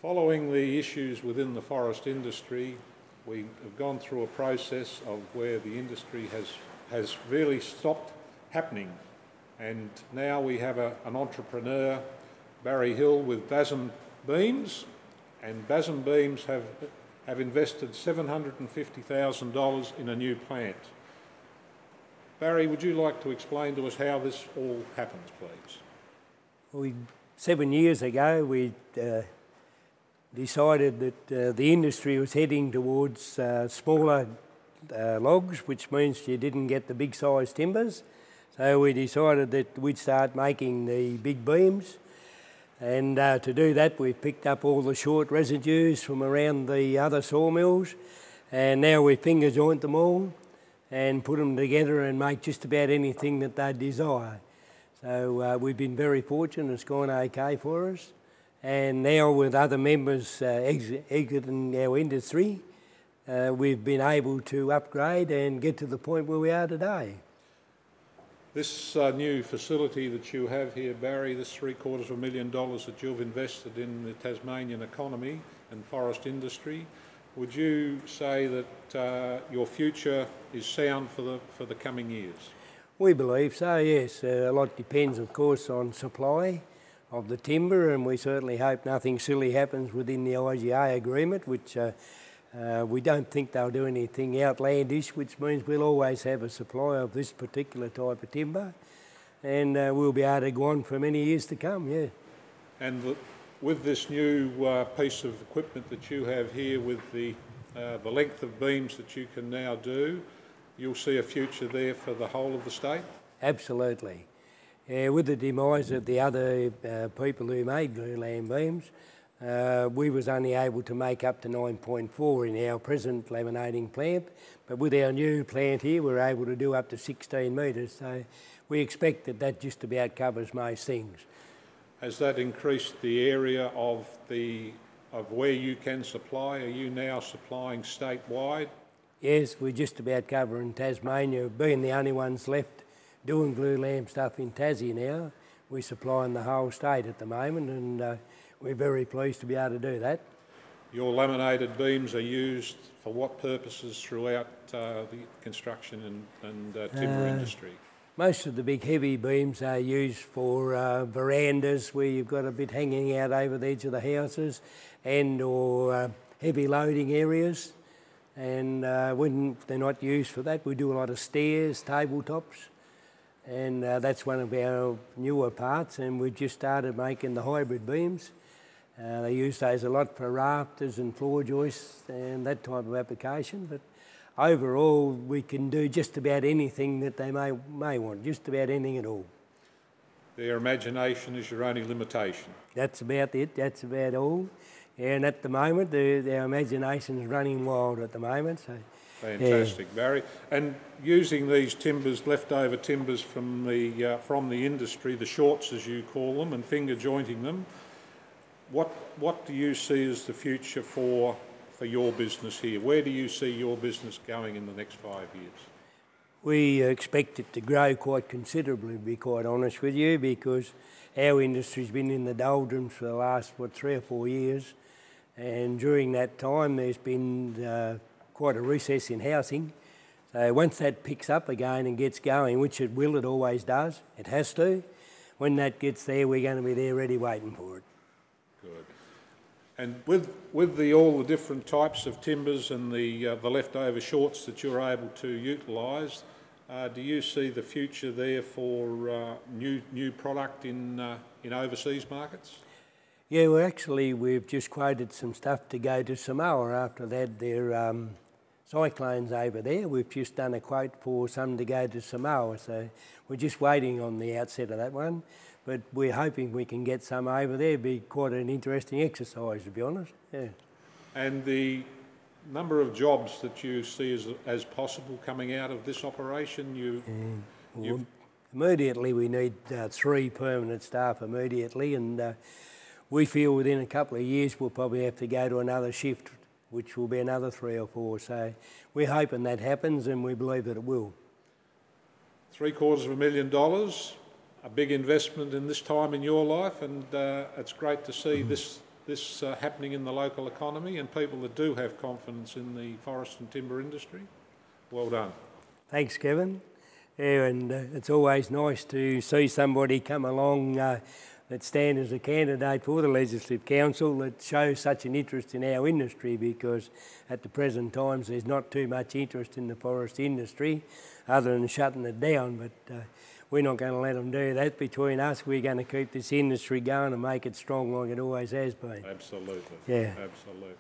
Following the issues within the forest industry, we have gone through a process of where the industry has really stopped happening. And now we have an entrepreneur, Barry Hill, with Basm Beams, and Basm Beams have invested $750,000 in a new plant. Barry, would you like to explain to us how this all happens, please? 7 years ago, we decided that the industry was heading towards smaller logs, which means you didn't get the big size timbers. So we decided that we'd start making the big beams. And to do that, we picked up all the short residues from around the other sawmills, and now we finger joint them all and put them together and make just about anything that they desire. So we've been very fortunate, it's gone okay for us. And now with other members exiting our industry, we've been able to upgrade and get to the point where we are today. This new facility that you have here, Barry, this $750,000 that you've invested in the Tasmanian economy and forest industry, would you say that your future is sound for the coming years? We believe so, yes. A lot depends, of course, on supply of the timber, and we certainly hope nothing silly happens within the IGA agreement, which we don't think they'll do anything outlandish, which means we'll always have a supply of this particular type of timber, and we'll be able to go on for many years to come, yeah. And with this new piece of equipment that you have here, with the length of beams that you can now do, you'll see a future there for the whole of the state? Absolutely. With the demise of the other people who made glulam beams, we was only able to make up to 9.4 in our present laminating plant, but with our new plant here we're able to do up to 16 metres, so we expect that just about covers most things. Has that increased the area of where you can supply? Are you now supplying statewide? Yes, we're just about covering Tasmania, being the only ones left doing glulam stuff in Tassie now. We're supplying the whole state at the moment, and we're very pleased to be able to do that. Your laminated beams are used for what purposes throughout the construction and timber industry? Most of the big heavy beams are used for verandas where you've got a bit hanging out over the edge of the houses, and or heavy loading areas. And when they're not used for that, we do a lot of stairs, tabletops, and that's one of our newer parts, and we've just started making the hybrid beams. They use those a lot for rafters and floor joists and that type of application, but overall we can do just about anything that they may want, just about anything at all. Their imagination is your only limitation. That's about it, that's about all. And at the moment, our imagination is running wild at the moment. So, fantastic, yeah. Barry. And using these timbers, leftover timbers from the industry, the shorts as you call them, and finger jointing them, what do you see as the future for your business here? Where do you see your business going in the next 5 years? We expect it to grow quite considerably, to be quite honest with you, because our industry's been in the doldrums for the last, 3 or 4 years. And during that time, there's been quite a recess in housing. So once that picks up again and gets going, which it will, it always does, it has to, when that gets there, we're going to be there ready waiting for it. Good. And with all the different types of timbers and the leftover shorts that you're able to utilise, do you see the future there for new product in overseas markets? Yeah, we've just quoted some stuff to go to Samoa after that. Their cyclones over there. We've just done a quote for some to go to Samoa, so we're just waiting on the outset of that one. But we're hoping we can get some over there. It'd be quite an interesting exercise, to be honest. Yeah. And the number of jobs that you see as possible coming out of this operation, immediately we need 3 permanent staff immediately, and we feel within a couple of years we'll probably have to go to another shift, which will be another 3 or 4. So we're hoping that happens, and we believe that it will. $750,000, a big investment in this time in your life, and it's great to see this this happening in the local economy, and people that do have confidence in the forest and timber industry. Well done. Thanks, Kevin. Yeah, and it's always nice to see somebody come along that stand as a candidate for the Legislative Council that shows such an interest in our industry, because at the present times there's not too much interest in the forest industry other than shutting it down, but we're not going to let them do that. Between us, we're going to keep this industry going and make it strong like it always has been. Absolutely. Yeah. Absolutely.